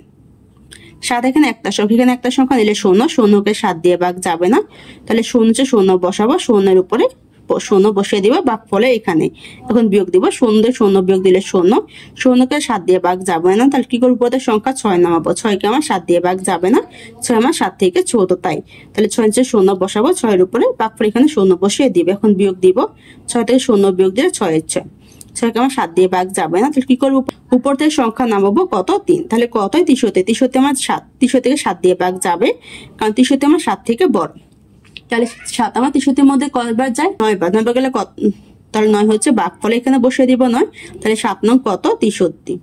7 এখানে একটা সংখ্যা, এখানে একটা সংখ্যা নিলে 0, 0কে 7 দিয়ে ভাগ যাবে না, তাহলে 0 নিচে 0 বসাবো, 0 এর উপরে শূন্য বসিয়ে দিব ভাগফলে এখানে। এখন বিয়োগ দিব, শূন্য শূন্য বিয়োগ দিলে শূন্য, শূন্যকে 7 দিয়ে ভাগ যাবে না, তাহলে কি করবো পদের সংখ্যা 6 নামাবো, 6কে আমার 7 দিয়ে ভাগ যাবে না, 6 আমার 7 থেকে 14, তাই তাহলে 6 নিচে শূন্য বসাবো, 6-এর উপরে ভাগফল এখানে শূন্য বসিয়ে দিবে। এখন বিয়োগ দিব, 6 থেকে শূন্য বিয়োগ দিলে 6-এর 6, 6কে আমার 7 দিয়ে ভাগ যাবে না, তাহলে কি করবো উপর থেকে সংখ্যা নামাবো কত 3, তাহলে কত 63, 63 আমার 7, 63 থেকে 7 দিয়ে ভাগ যাবে, কারণ 63 আমার 7 থেকে বড়, তাহলে 7 আমার 63-এর মধ্যে কয়বার যায় 9 বার, 9 বার গেলে কত, তাহলে 9 হচ্ছে ভাগফলে এখানে বসিয়ে দিব 9, তাহলে 7 নং কত 63।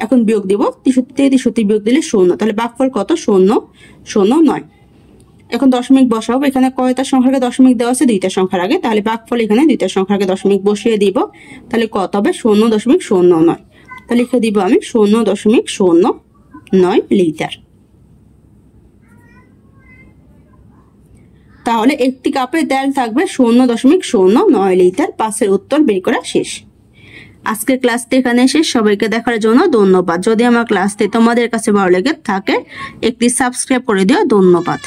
এখন বিয়োগ দিব, 63 থেকে 63 বিয়োগ দিলে 0, তাহলে ভাগফল কত 0 0 9। এখন দশমিক বসাবো, এখানে কয়টা সংখ্যার আগে দশমিক দেওয়া আছে 2টা সংখ্যার আগে, তাহলে ভাগফল এখানে 2টা সংখ্যার আগে দশমিক বসিয়ে দিব, তাহলে কত হবে 0.09, তাহলে লিখে দিব আমি 0.09 লিটার। তাহলে একটি কাপে তেল থাকবে 0.09 লিটার। 5-এর উত্তর বের করা শেষ। আজকের ক্লাসটি এখানে শেষ। সবাইকে দেখার জন্য ধন্যবাদ। যদি আমার ক্লাসটি তোমাদের কাছে ভালো লেগে থাকে একটি সাবস্ক্রাইব করে দিও। ধন্যবাদ।